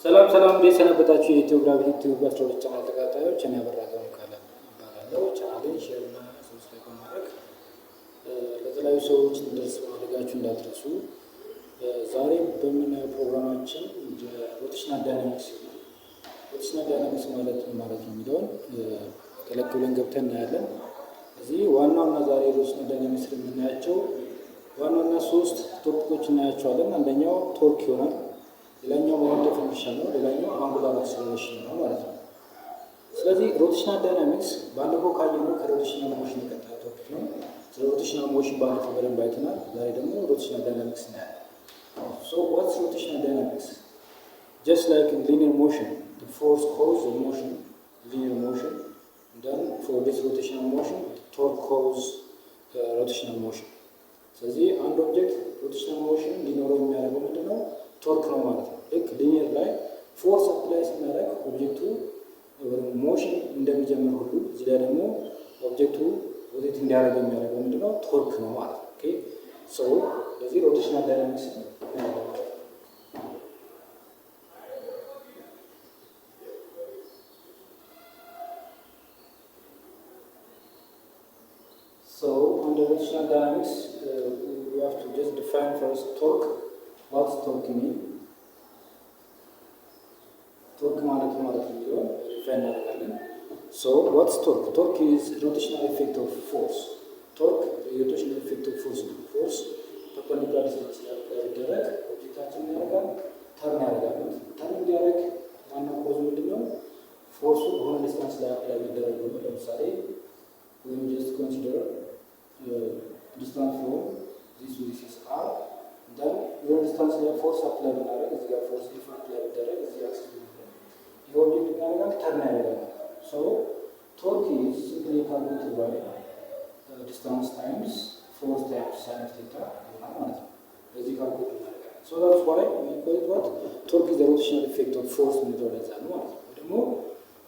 ሰላም ሰላም እንዴት ሰነበታችሁ? የኢትዮግራፊ ዩቲዩብ 12 ቻናል ተከታታዮች እኔ አበራገው ካለ እባላለሁ። ቻናሌን ሼር እና ሰብስክራይብ በማድረግ ለተለያዩ ሰዎች እንዲደርስ ማድረጋችሁ እንዳትረሱ። ዛሬ በምናየው ፕሮግራማችን ሮቴሽናል ዳይናሚክስ ነው። ሮቴሽናል ዳይናሚክስ ማለት ምን ማለት ነው የሚለውን ቀለል ብለን ገብተን እናያለን። እዚህ ዋናውና ዛሬ ሮቴሽናል ዳይናሚክስ የምናያቸው ዋናውና ሶስት ቶፒኮች እናያቸዋለን። አንደኛው ቶርክ ይሆናል። ሌላኛው ሞመንት ኦፍ ኢነርሺያ ነው። ሌላኛው አንጉላር አክሰለሬሽን ነው ማለት ነው። ስለዚህ ሮቴሽናል ዳይናሚክስ ባለፈው ካየነው ከሮቴሽናል ሞሽን የቀጠለ ቶፒክ ነው። ስለ ሮቴሽናል ሞሽን ባለፈው በደንብ አይተናል። ዛሬ ደግሞ ሮቴሽናል ዳይናሚክስ እናያለን። So what's rotational dynamics? Just like in linear motion, the force causes the motion, linear motion. Then for this rotational motion, the torque causes rotational motion. ስለዚህ አንድ ኦብጀክት ሮቴሽናል ሞሽን ሊኖረው የሚያደርገው ምንድን ነው? ቶርክ ነው ማለት ነው። ልክ ሊኒየር ላይ ፎርስ አፕላይ ስናደርግ ኦብጀክቱ ሞሽን እንደሚጀምር ሁሉ እዚህ ላይ ደግሞ ኦብጀክቱ ሮቴት እንዲያደርግ የሚያደርገው ምንድን ነው? ቶርክ ነው ማለት ነው። ኦኬ ሶ ስለዚህ ሮቴሽናል ዳይናሚክስ So under rotational dynamics, we have to just define first torque. What's torque mean? Torque ማለት ማለት ነው define እናደርጋለን. So what's torque? Torque is rotational effect of force. Torque rotational effect of force. Force perpendicular distance ያደረገ ኦብጀክታችን ያደርጋል ተርን ያደርጋል። ተርን እንዲያደርግ ዋናው ኮዝ ምንድነው? ፎርሱ በሆነ ዲስታንስ ላይ አፕላይ የሚደረግ ነው። ለምሳሌ we just consider distance from this to this is r. Then your distance ላይ ፎርስ አፕላይ ብናደርግ እዚህ ጋር ፎርስ ኢፍ አፕላይ ቢደረግ እዚህ አክሲስ ነው የኦብጀክት ያደርጋል ተርን ያደርጋል። So torque is simply calculated by distance times force times sin of theta ይሆናል ማለት ነው። እዚህ ካልኩሌት እናደርጋለን። So that's why we call it what? Torque is the rotational effect of force ማለት ነው። ደግሞ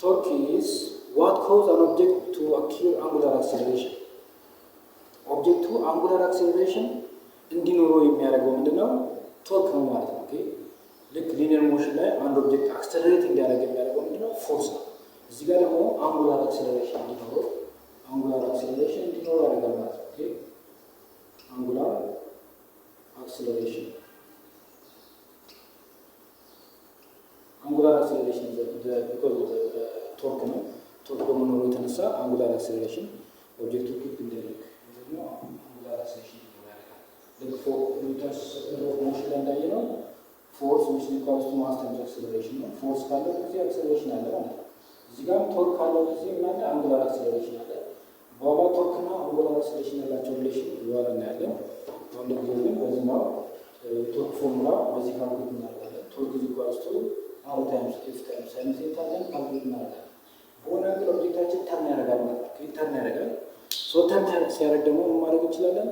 torque is what causes an object to acquire angular acceleration. ኦብጀክቱ አንጉላር አክሰለሬሽን እንዲኖረው የሚያደርገው ምንድነው? ቶርክ ነው ማለት ነው። ኦኬ ልክ ሊኒየር ሞሽን ላይ አንድ ኦብጀክት አክሰለሬት እንዲያደርግ የሚያደርገው ምንድነው? ፎርስ ነው። እዚህ ጋር ደግሞ አንጉላር አክሰለሬሽን እንዲኖረው ያደርጋል ማለት ነው። ኦኬ አንጉላር አክሰለሬሽን because ቶርክ ነው። ቶርክ በመኖሩ የተነሳ አንጉላር አክሰለሬሽን ኦብጀክቱ ኪፕ እንዲያደርግ ነው። አንጉላር አክሰለሬሽን ያደርጋል። ልክ ፎርስ ሞሽን ላይ እንዳየነው ፎርስ which equals to mass times acceleration ነው። ፎርስ ካለው ጊዜ አክሰለሬሽን አለ ማለት ነው። እዚህ ጋር ቶርክ ካለው ጊዜ ምናለ አንጉላር አክሰለሬሽን አለ። በኋላ ቶርክ እና አንጉላር አክሰለሬሽን ያላቸው ሪሌሽን በኋላ እናያለን። አሁን ለጊዜው ግን በዚህኛው ቶርክ ፎርሙላ በዚህ ካልኩሌት እናደርጋለን። ቶርክ equals to r times f times sin theta ብለን ካልኩሌት እናደርጋለን። በሆነ አንግል ኦብጀክታችን ተርን ያደርጋል ማለት ነው። ተርን ያደርጋል። ሶ ተርን ሲያደርግ ደግሞ ምን ማድረግ እንችላለን?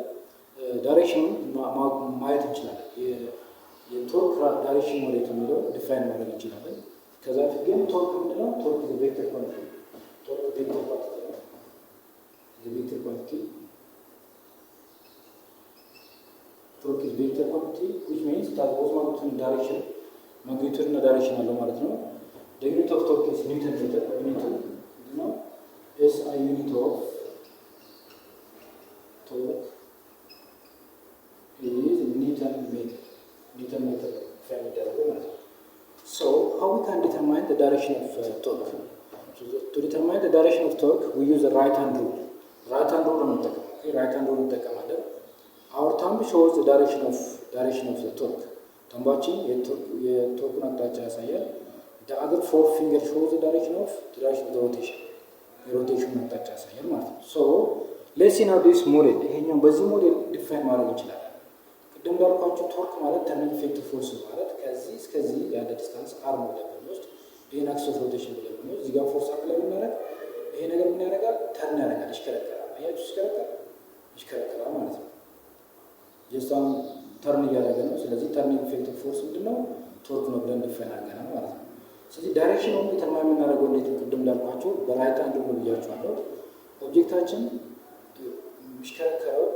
ዳይሬክሽኑን ማየት እንችላለን። የቶርክ ዳይሬክሽን ወዴት የሚለው ዲፋይን ማድረግ እንችላለን። ከዛ በፊት ግን ቶርክ ምንድነው? ቶርክ is a vector quantity. ቶርክ ቬክተር ኳንቲቲ ነው። vector quantity. Torque is vector quantity which means that was magnitude direction. Magnitude እና ዳይሬክሽን አለው ማለት ነው። The unit of torque is Newton meter. SI unit of torque is Newton meter. Newton meter frame meter. So how we can determine the direction of torque? So to determine the direction of torque, we use the right hand rule. Right hand rule እንጠቀማለን። right hand rule እንጠቀማለን። Our thumb shows the direction of the torque. ተምባችን የቶርኩን አቅጣጫ ያሳያል። The other four fingers shows the direction of the rotation. የሮቴሽን አቅጣጫ ያሳያል ማለት ነው። So let's see now this model. ይሄኛው በዚህ ሞዴል ዲፋይን ማድረግ እንችላለን። ቅድም እንዳልኳችሁ ቶርክ ማለት ተርኒንግ ኢፌክቲቭ ፎርስ ማለት ከዚህ እስከዚህ ያለ ዲስታንስ r ነው ብንወስድ ይሄን አክሲስ ኦፍ ሮቴሽን ብለን ብንወስድ እዚህ ጋር ፎርስ አፕላይ ብናደርግ ይሄ ነገር ምን ያደርጋል? ተርን ያደርጋል፣ ይሽከረከራል። አያችሁ ይሽከረከራል ማለት ነው። ጀስታን ተርን እያደረገ ነው። ስለዚህ ተርኒንግ ኢፌክቲቭ ፎርስ ምንድነው? ቶርክ ነው ብለን ዲፋይን አድርገናል ማለት ነው። ስለዚህ ዳይሬክሽን ነው ዲተርማይን የምናደርገው እንዴት ቅድም እንዳልኳችሁ በራይት ሃንድ ነው ብያችኋለሁ። ኦብጀክታችን የሚሽከረከረው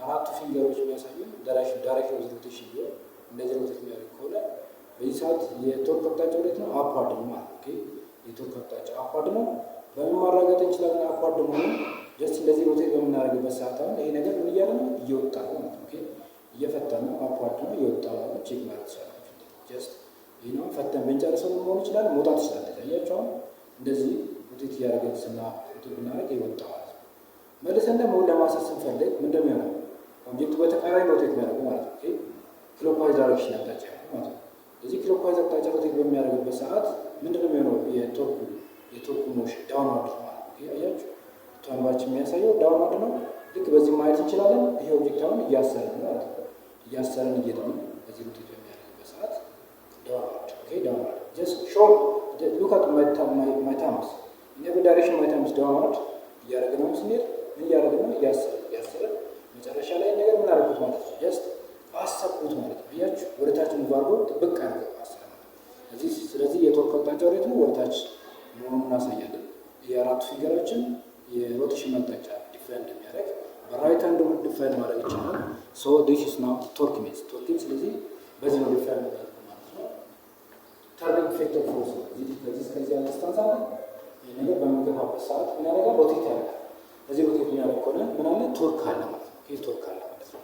አራቱ ፊንገሮች የሚያሳዩ ዳይሬክሽን ኦፍ ሮቴሽን ቢሆን እንደዚህ ሮቴት የሚያደርግ ከሆነ በዚህ ሰዓት የቶርክ አቅጣጫ ወዴት ነው? አፕዋርድ ነው ማለት ኦኬ። የቶርክ አቅጣጫ አፕዋርድ ነው። በምን ማረጋገጥ እንችላለን? አፕዋርድ መሆኑን ጀስት እንደዚህ ሮቴት በምናደርግበት ሰዓት አሁን ይሄ ነገር ምን እያለ ነው? እየወጣ ነው ማለት ኦኬ። እየፈተን ነው፣ አፕዋርድ ነው፣ እየወጣ ነው። ቼክ ማለት ይችላል። ጀስት ይህ ነው ፈተን ብንጨርሰው መሆን ይችላል፣ መውጣት ይችላል። ታያችሁ አሁን እንደዚህ ሮቴት እያደረገን ብናደርግ ይወጣ ማለት ነው። መልሰን ደግሞ ለማሰስ ስንፈልግ ምንድን ነው የሚሆነው? ኦብጀክቱ በተቃራኒ ሮቴት የሚያደርጉ ማለት ነው ኦኬ። ክሎክዋይዝ ዳይሬክሽን አቅጣጫ ማለት ነው። እዚህ ክሎክዋይዝ አቅጣጫ ሮቴት በሚያደርግበት ሰዓት ምንድን ነው የሚሆነው? የቶርኩ ሞሽን ዳውንዋርድ ነው ማለት ነው። አያችሁ ቷንባችን የሚያሳየው ዳውንዋርድ ነው። ልክ በዚህ ማየት እንችላለን። ይሄ ኦብጀክት አሁን እያሰረን ነው ማለት ነው። እያሰረን እየሄደ ነው። በዚህ ሮቴት በሚያደርግበት ሰዓት ዳውንዋርድ ኦኬ። ዳውንዋርድ ጀስት ሾው ሉክ አት ማይ ታምስ ኢን ኤቭሪ ዳይሬክሽን ማይ ታምስ ዳውንዋርድ እያደረግን ነው ስንሄድ ምን እያደረግን ነው? እያሰረን መጨረሻ ላይ ነገር ምን አደረጉት ማለት ነው? ጀስት አሰብኩት ማለት ነው። አያችሁ ወደ ታች ሙቭ አድርጎ ጥብቅ አድርገው አሰረ ማለት ነው። ስለዚህ የቶርክ አቅጣጫ ወዴት ነው? ወደ ታች መሆኑን እናሳያለን። የአራቱ ፊገሮችን የሮቴሽን አቅጣጫ ዲፋይን እንደሚያደርግ በራይት ሃንድ ዲፋይን ማድረግ ይችላል። ሶ ዲስ ኢዝ ናው ቶርክ ሜትድ ቶርክ። ስለዚህ በዚህ ነው ዲፋይን ማለት ነው። ተርኒንግ ፌክተር ፎርስ ነው። ከዚህ እስከዚህ ያለ ዲስታንስ አለ። ይሄ ነገር በምንገፋበት ሰዓት ምን ያደርጋል? ሮቴት ያደርጋል። እዚህ ሮቴት የሚያደርግ ከሆነ ምን አለ? ቶርክ አለ ማለት ነው። ይሄ ቶርክ አለ ማለት ነው።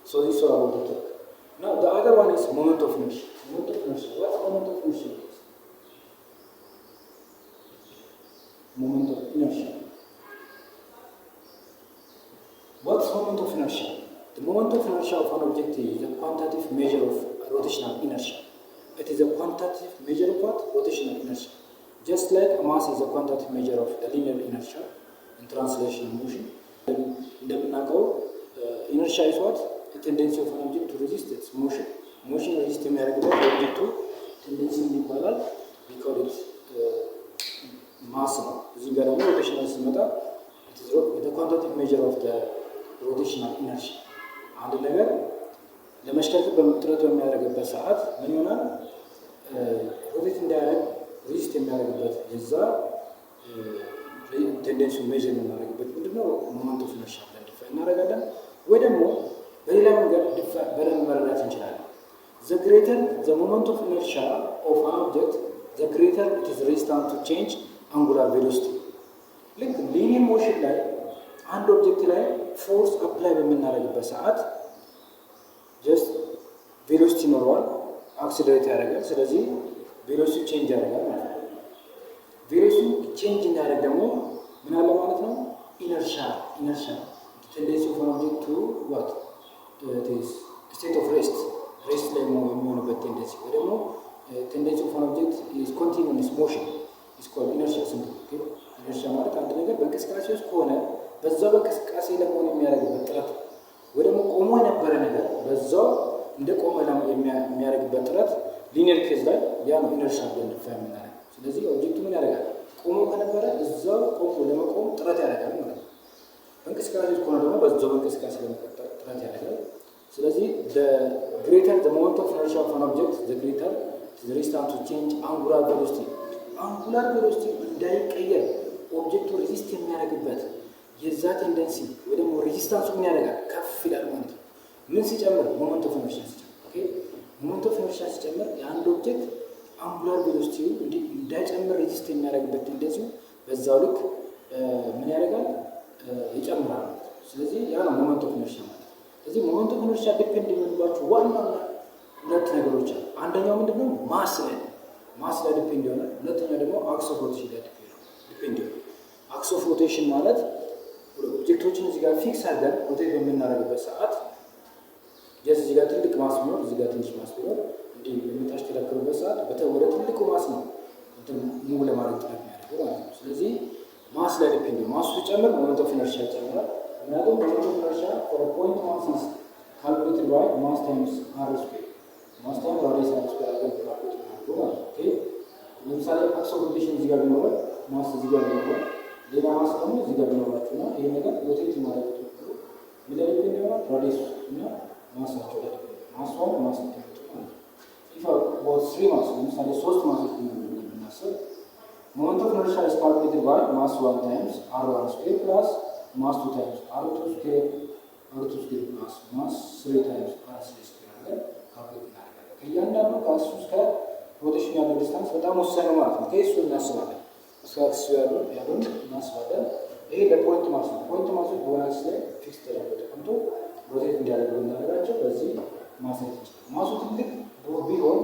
ሶ ዲስ ኢዝ አባውት ቶርክ። ናው ዘ አዘር ዋን ኢዝ ሞመንት ኦፍ ኢነርሺያ። ሞመንት ኦፍ ኢነርሺያ ዋት ሞመንት ኦፍ ኢነርሺያ ኢዝ? ሞመንት ኦፍ ኢነርሺያ What's moment of inertia? The moment of inertia of an object is a quantitative measure of rotational inertia. It is a quantitative measure of what? Rotational inertia. Just like a mass is a quantitative measure of the linear inertia in translation motion. እንደምናውቀው inertia is what? The tendency of an object to resist its motion. Motion resist የሚያደርግበት ኦብጀክቱ ቴንደንሲ ይባላል። we call it mass ነው። እዚህ ጋር ደግሞ rotational ሲመጣ it is the quantitative measure of the ሮቴሽናል ኢነርሺያ። አንድ ነገር ለመሽከርከር በጥረት በሚያደርግበት ሰዓት ምን ይሆናል? ሮቴት እንዳያደርግ ሪዚስት የሚያደርግበት የዛ ቴንደንሲውን ሜዥር የምናደርግበት ምንድነው? ሞመንት ኦፍ ኢነርሺያ ብለን ዲፋይን እናደርጋለን። ወይ ደግሞ በሌላ መንገድ በደንብ መረዳት እንችላለን። ዘ ግሬተር ዘ ሞመንት ኦፍ ኢነርሺያ ኦፍ አን ኦብጀክት ዘ ግሬተር ኢት ኢዝ ሬዚስታንስ ቱ ቼንጅ አንጉላር ቬሎሲቲ። ልክ ሊኒየር ሞሽን ላይ አንድ ኦብጀክት ላይ ፎርስ አፕላይ በምናደርግበት ሰዓት ጀስት ቬሎሲቲ ይኖረዋል፣ አክሲለሬት ያደርጋል። ስለዚህ ቬሎሲቲ ቼንጅ ያደርጋል ማለት ነው። ቬሎሲቲ ቼንጅ እንዳደርግ ደግሞ ምን አለ ማለት ነው? ኢነርሺያ ቴንደንሲ ኦፍ አን ኦብጀክት ቱ ዋት ስቴት ኦፍ ሬስት ላይ የሚሆንበት ቴንደንሲ ወይ ደግሞ ቴንደንሲ ኦፍ አን ኦብጀክት ኢዝ ኮንቲኒዩስ ሞሽን ኢዝ ኮልድ ኢነርሺያ ሲምፕሊ። ኢነርሺያ ማለት አንድ ነገር በእንቅስቃሴ ውስጥ ከሆነ በዛው በእንቅስቃሴ ለመሆን የሚያደርግበት ጥረት ወይ ደግሞ ቆሞ የነበረ ነገር በዛው እንደ ቆመ የሚያደርግበት ጥረት ሊኒየር ኬዝ ላይ ያ ነው ኢነርሺያ ብለን ዲፋይን የምናደርገው። ስለዚህ ኦብጀክቱ ምን ያደርጋል? ቆሞ ከነበረ እዛው ቆሞ ለመቆም ጥረት ያደርጋል ማለት ነው። በእንቅስቃሴ ውስጥ ከሆነ ደግሞ በዛው በእንቅስቃሴ ለመቀጠል ጥረት ያደርጋል። ስለዚህ ግሬተር ሞመንት ኦፍ ኢነርሺያ ኦፍ አን ኦብጀክት ዘ ግሬተር ዘ ሬዚስታንስ ቱ ቼንጅ አንጉላር ቬሎሲቲ። አንጉላር ቬሎሲቲ እንዳይቀየር ኦብጀክቱ ሬዚስት የሚያደርግበት የዛ ቴንደንሲ ወይ ደግሞ ሬዚስታንሱ ምን ያደርጋል? ከፍ ይላል ማለት ነው። ምን ሲጨምር? ሞመንት ኦፍ ኢነርሺያ ሲጨምር። ኦኬ ሞመንት ኦፍ ኢነርሺያ ሲጨምር የአንድ ኦብጀክት አንጉላር ቬሎሲቲው እንዳይጨምር ሬዚስት የሚያደርግበት ቴንደንሲው በዛው ልክ ምን ያደርጋል? ይጨምራል ማለት ነው። ስለዚህ ያ ነው ሞመንት ኦፍ ኢነርሺያ ማለት ነው። ስለዚህ ሞመንት ኦፍ ኢነርሺያ ዲፔንድ የሚሆንባቸው ዋና ሁለት ነገሮች አሉ። አንደኛው ምንድነው? ማስ ላይ ዲፔንድ ይሆናል። ሁለተኛው ደግሞ አክስ ኦፍ ሮቴሽን ላይ ዲፔንድ ይሆናል። አክስ ኦፍ ሮቴሽን ማለት ኦብጀክቶችን እዚህ ጋር ፊክስ አድርገን ሮቴት በምናደርግበት ሰዓት እዚህ ጋር ትልቅ ማስ ቢኖር እዚህ ጋር ትንሽ ማስ ቢኖር እንዲህ በምታሽከረክሩበት ሰዓት ወደ ትልቁ ማስ ነው ሙቭ ለማድረግ ጥረት የሚያደርገው ማለት ነው። ስለዚህ ማስ ላይ ዲፔንድ ማሱ ሲጨምር ሞመንት ኦፍ ኢነርሺያ ይጨምራል። ምክንያቱም ሞመንት ኦፍ ኢነርሺያ ፎር ፖይንት ማስ ኢዝ ካልኩሌትድ ባይ ማስ ታይምስ አር ስኩዌር ማስ ታይምስ ራዲየስ አር ስኩዌር አድርገን ካልኩሌት እናደርገው ማለት ነው። ኦኬ ለምሳሌ አክስ ኦፍ ሮቴሽን እዚህ ጋር ቢኖር ማስ እዚህ ጋር ቢኖር ሌላ ማስ ደግሞ እዚህ ጋር ቢኖራችሁና ይሄ ነገር ሮቴት ማድረግ ትክክሉ ምን ላይ ዲፔንድ ይሆናል? ራዲየስ እና ማሳቸው ላይ ማስዋን ማስ ታይምስ ማለት ነው። ኢፍ ቦት 3 ማስ ለምሳሌ 3 ማሶች ብናስብ ሞመንት ኦፍ ኢነርሺያ ኢዝ ካልኩሌትድ ባይ ማስ 1 ታይምስ r1 ስኩዌር ፕላስ ማስ 2 ታይምስ r2 ስኩዌር ፕላስ ማስ 3 ታይምስ r3 ስኩዌር አድርገን ካልኩሌት እናደርጋለን። ኦኬ ከእያንዳንዱ ከአክሱ እስከ ሮቴሽን ያለው ዲስታንስ በጣም ወሳኝ ነው ማለት ነው። ከእሱ እናስባለን እስከ አክሱ ያሉን እናስባለን። ይሄ ለፖይንት ማስ ነው። ፖይንት ማሶች በሆነ አክስ ላይ ፊክስ ተደርጎ ተቀምጦ ሮቴት እንዲያደርጉ እናደርጋቸው በዚህ ማሳየት ይችላል። ማሱ ትልቅ ቢሆን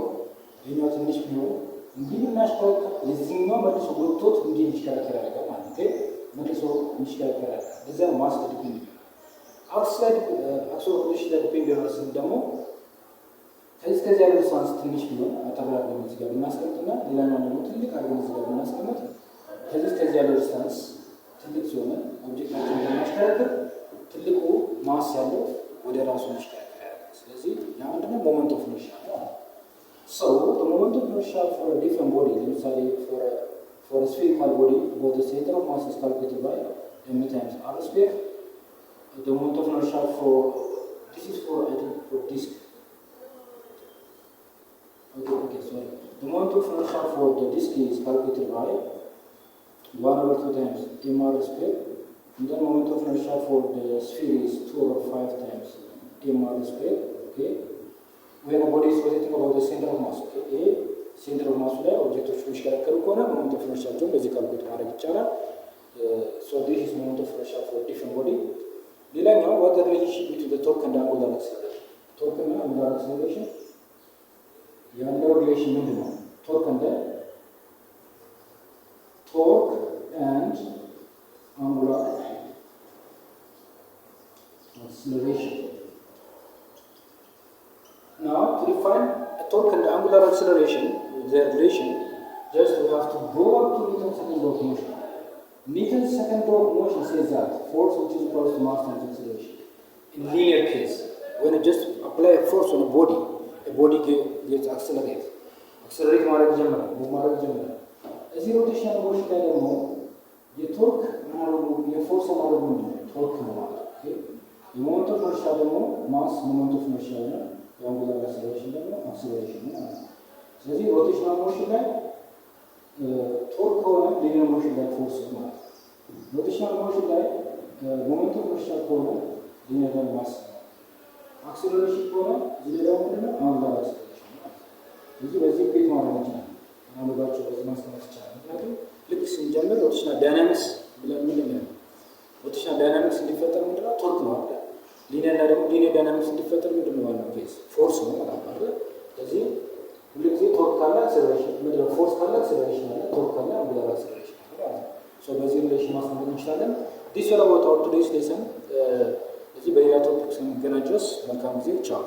ይህኛው ትንሽ ቢሆን እንዲህ እናሽከረከር የዚህኛው መልሶ ጎቶት እንዲህ እንዲሽከረከር ያደርጋል ማለት ነው። መልሶ እንዲሽከረከር ያደርጋል። እዚያ ማስ ዲፔንድ አክስ ላይ አክሱ ሮቴሽን ላይ ዲፔንድ ያደርጋል ስል ደግሞ ከዚህ ያለው ዲስታንስ ትንሽ ቢሆን አጠብራቅ ደግሞ እዚህ ጋር ብናስቀምጥና ሌላኛው ደግሞ ትልቅ አድርገን እዚህ ጋር ብናስቀምጥ ከዚህ ያለው ዲስታንስ ትልቅ ሲሆን ኦብጀክታችን ለማሽከረከር ትልቁ ማስ ያለው ወደ ራሱ እንዲሽከረከር ያደርጋል። ስለዚህ ያ ምንድነው ሞመንት ኦፍ ኢነርሺያ ነው። So the moment of inertia for a different body, ለምሳሌ for a spherical body, where the center of mass is calculated by m times r square, the moment of inertia for this is for I think for disk. Okay, sorry. The moment of inertia for the disk is calculated by 1/2 times mr square, and then moment of inertia for the sphere is 2/5 times mr square. Okay. When a body is rotating about the center of mass, okay, center of mass ላይ ኦብጀክቶች የሚሽከረከሩ ከሆነ ሞመንት ኦፍ ኢነርሺያቸውን በዚህ ካልኩሌት ማድረግ ይቻላል። So this is moment of inertia for different body. ሌላኛው what the relationship between the torque and angular acceleration. torque እና angular acceleration ያለው ሪሌሽን ምንድን ነው? torque and angular acceleration. Now, to define a torque and angular acceleration, their relation, just we have to go up to Newton's second law of motion. Newton's second law of motion says that force which is equal to mass times acceleration. In linear case, when you just apply a force on a body gets accelerate ማድረግ ጀምራል፣ ማድረግ ጀምራል። እዚህ ሮቴሽናል ሞሽን ላይ ደግሞ የቶርክ የፎርስ ማድረግ ምንድን ነው? ቶርክ ነው ማለት ነው። የሞመንት ኦፍ ኢነርሺያ ደግሞ ማስ ሞመንት ኦፍ ኢነርሺያ ነው። የአንጉላር አክሰለሬሽን ደግሞ አክሰለሬሽን ነው ማለት ነው። ስለዚህ ሮቴሽናል ሞሽን ላይ ቶርክ ከሆነ ሊኒየር ሞሽን ላይ ፎርስ ማለት ነው። ሮቴሽናል ሞሽን ላይ ሞመንት ኦፍ ኢነርሺያ ከሆነ ሊኒየር ማስ፣ አክሰለሬሽን ከሆነ እዚህ ደግሞ ምንድነው አንጉላር አክሰለሬሽን ማለት ነው። ስለዚህ በዚህ ቤት ማድረግ ይችላል፣ አንጉላቸው በዚህ ማስቀመጥ ይችላል። ምክንያቱም ልክ ስንጀምር ሮቴሽናል ዳይናሚክስ ብለን ምንድነው ሮቴሽናል ዳይናሚክስ እንዲፈጠር ምንድነው ቶርክ ነው አይደል? ሊኒየር ላይ ደግሞ ሊኒየር ዳይናሚክስ እንዲፈጠር ምንድነው ዋናው ኬዝ ፎርስ ነው ማለት ነው። ስለዚህ ሁሉ ጊዜ ቶርክ ካለ አክሰለሬሽን ምንድነው? ፎርስ ካለ አክሰለሬሽን አለ፣ ቶርክ ካለ አንጉላር አክሰለሬሽን አለ ማለት ነው። ሶ በዚህ ሪሌሽን ማስቀመጥ እንችላለን። ዲስ ወር አባውት አወር ቱዴይስ ሌሰን። እዚህ በሌላ ቶፒክ ስንገናኝ ድረስ መልካም ጊዜ፣ ቻው።